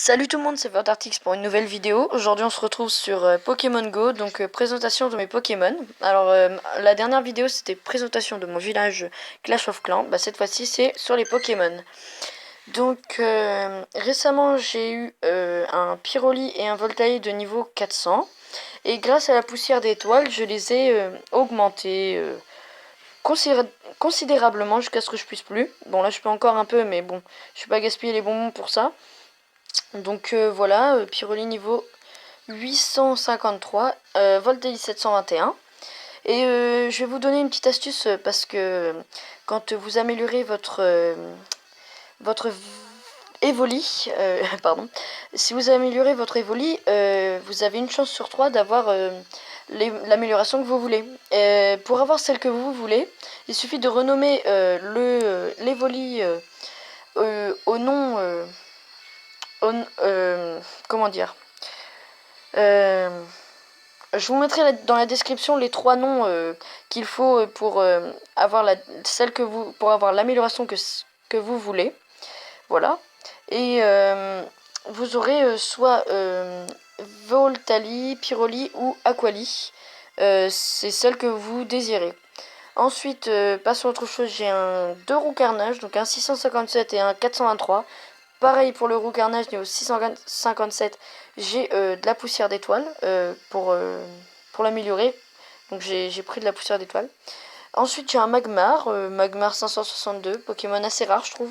Salut tout le monde, c'est Fantartix pour une nouvelle vidéo. Aujourd'hui on se retrouve sur Pokémon Go, donc présentation de mes Pokémon. Alors la dernière vidéo c'était présentation de mon village Clash of Clans, cette fois-ci c'est sur les Pokémon. Donc récemment j'ai eu un Pyroli et un Voltaï de niveau 400. Et grâce à la poussière d'étoiles je les ai augmentés considérablement jusqu'à ce que je puisse plus. Bon là je peux encore un peu mais bon, je vais pas gaspiller les bonbons pour ça. Donc voilà, Pyroli niveau 853, Voltaï 721. Et je vais vous donner une petite astuce parce que quand vous améliorez votre Evoli, pardon, si vous améliorez votre Evoli, vous avez une chance sur 3 d'avoir l'amélioration que vous voulez. Pour avoir celle que vous voulez, il suffit de renommer l'Evoli au nom... comment dire euh, Je vous mettrai dans la description les trois noms qu'il faut pour avoir pour avoir l'amélioration que vous voulez. Voilà. Et vous aurez soit Voltali, Pyroli ou Aquali. C'est celle que vous désirez. Ensuite, passons à autre chose. J'ai un 2 roues carnage, donc un 657 et un 423. Pareil pour le roux carnage niveau 657, j'ai de la poussière d'étoile pour l'améliorer. Donc j'ai pris de la poussière d'étoile. Ensuite j'ai un Magmar 562, Pokémon assez rare je trouve.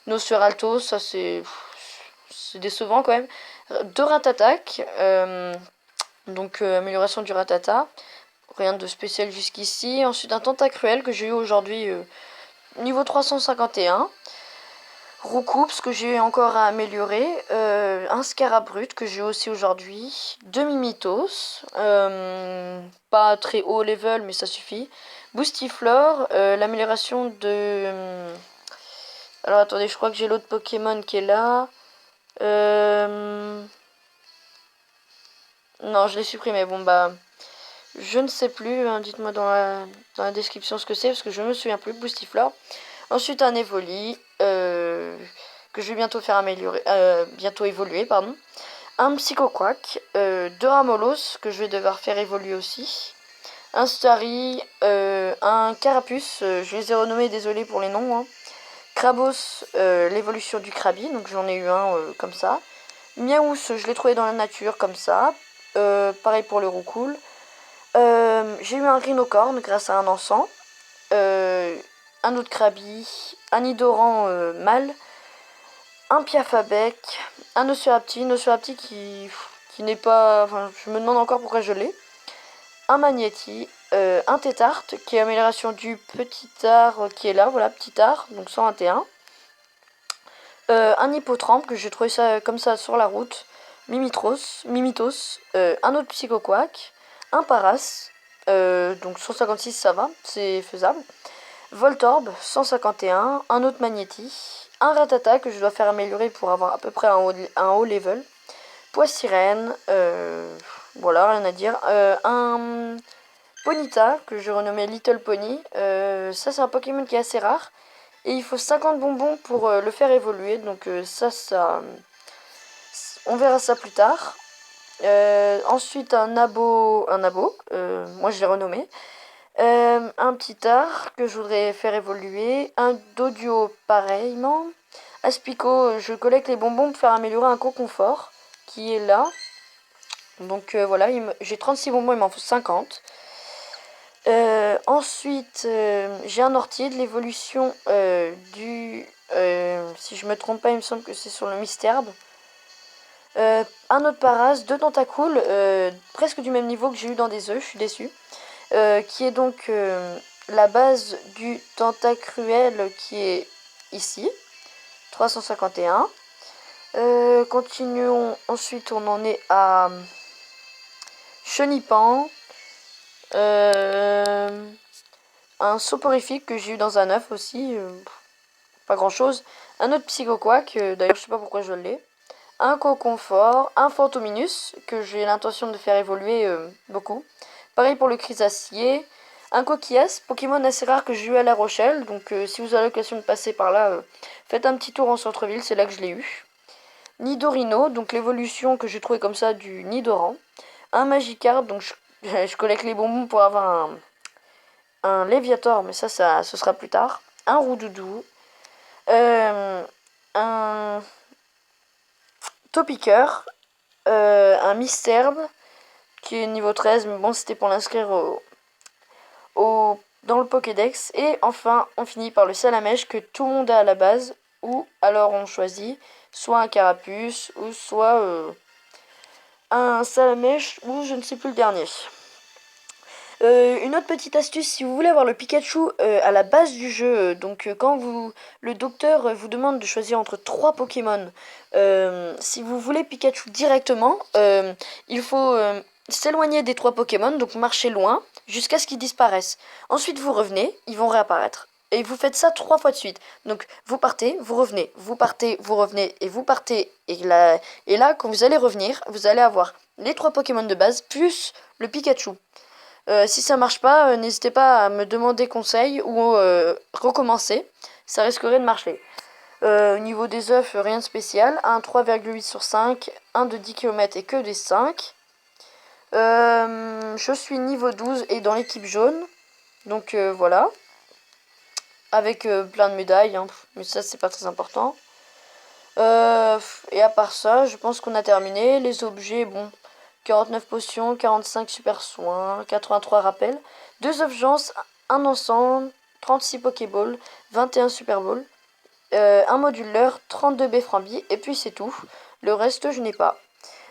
Nosferalto, ça c'est décevant quand même. Deux Ratatak, donc amélioration du Ratata. Rien de spécial jusqu'ici. Ensuite un Tentacruel que j'ai eu aujourd'hui niveau 351. Roucoups que j'ai encore à améliorer, un Scarabrut que j'ai aussi aujourd'hui, deux Mimitos, pas très haut level mais ça suffit, Boostiflore, l'amélioration de... Alors attendez, je crois que j'ai l'autre Pokémon qui est là. Non, je l'ai supprimé, bon bah... Je ne sais plus, hein, dites-moi dans la description ce que c'est parce que je me souviens plus, Boostiflore. Ensuite un Evoli, que je vais bientôt faire améliorer, bientôt évoluer, pardon. Un Psychoquack, deux Ramolos que je vais devoir faire évoluer aussi. Un Starry, un Carapuce, je les ai renommés, désolé pour les noms. Hein. Krabos, l'évolution du Krabi, donc j'en ai eu un comme ça. Miaous, je l'ai trouvé dans la nature comme ça. Pareil pour le Roucoule. J'ai eu un Rhinocorn grâce à un encens. Un autre Krabi, un Nidoran mâle, un Piafabec, un Oceanapti qui n'est pas... Enfin, je me demande encore pourquoi je l'ai. Un Magnéti, un Tétart, qui est amélioration du petit art qui est là, voilà, petit art, donc 121. Un Hippotrampe, que j'ai trouvé ça comme ça sur la route. Mimitos, un autre Psychoquack, un Paras, donc 156 ça va, c'est faisable. Voltorb, 151, un autre Magnéti, un Ratata que je dois faire améliorer pour avoir à peu près un haut level. Poissirène, voilà, rien à dire. Un Ponyta que je renommais Little Pony. Ça, c'est un Pokémon qui est assez rare. Et il faut 50 bonbons pour le faire évoluer. Donc ça, on verra ça plus tard. Ensuite, un Abo, moi je l'ai renommé. Un petit art que je voudrais faire évoluer. Un Doduo pareillement. Aspico, je collecte les bonbons pour faire améliorer un Coconfort qui est là. Donc voilà, j'ai 36 bonbons, il m'en faut 50. Ensuite, j'ai un ortier de l'évolution si je me trompe pas, il me semble que c'est sur le Mystherbe. Un autre Paras, deux Tentacoules, presque du même niveau que j'ai eu dans des œufs, je suis déçue. Qui est donc la base du Tentacruel qui est ici, 351. Continuons, ensuite on en est à Chenipan, un soporifique que j'ai eu dans un œuf aussi, pas grand chose. Un autre Psychoquack, d'ailleurs je sais pas pourquoi je l'ai. Un Coconfort, un Fantominus que j'ai l'intention de faire évoluer beaucoup. Pareil pour le Chrysacier. Un Coquillas, Pokémon assez rare que j'ai eu à La Rochelle. Donc si vous avez l'occasion de passer par là, faites un petit tour en centre-ville, c'est là que je l'ai eu. Nidorino, donc l'évolution que j'ai trouvé comme ça du Nidoran. Un Magikarp, donc je collecte les bonbons pour avoir un Léviator, mais ça, ce sera plus tard. Un Roudoudou. Un Topiqueur. Un Misterbe, qui est niveau 13, mais bon, c'était pour l'inscrire dans le Pokédex. Et enfin, on finit par le Salamèche que tout le monde a à la base, ou alors on choisit soit un Carapuce, ou soit un Salamèche, ou je ne sais plus le dernier. Une autre petite astuce, si vous voulez avoir le Pikachu à la base du jeu, donc quand le docteur vous demande de choisir entre 3 Pokémon, si vous voulez Pikachu directement, il faut s'éloigner des 3 Pokémon, donc marcher loin, jusqu'à ce qu'ils disparaissent. Ensuite vous revenez, ils vont réapparaître. Et vous faites ça 3 fois de suite. Donc vous partez, vous revenez, vous partez, vous revenez, et vous partez. Et là, quand vous allez revenir, vous allez avoir les 3 Pokémon de base, plus le Pikachu. Si ça marche pas, n'hésitez pas à me demander conseil ou recommencer. Ça risquerait de marcher. Au niveau des œufs, rien de spécial. Un 3,8 sur 5, un de 10 km et que des 5. Je suis niveau 12 et dans l'équipe jaune. Donc voilà. Avec plein de médailles, hein, mais ça c'est pas très important. Et à part ça, je pense qu'on a terminé. Les objets, bon, 49 potions, 45 super soins, 83 rappels, 2 urgences, 1 ensemble, 36 Pokéballs, 21 Super Balls, un modulaire, 32 Befframbi, et puis c'est tout. Le reste, je n'ai pas.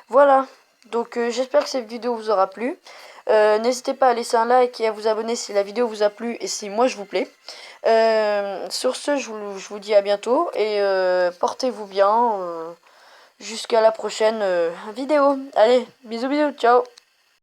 Voilà, donc j'espère que cette vidéo vous aura plu. N'hésitez pas à laisser un like et à vous abonner si la vidéo vous a plu et si moi je vous plais. Sur ce, je vous dis à bientôt et portez-vous bien jusqu'à la prochaine vidéo. Allez, bisous bisous, ciao.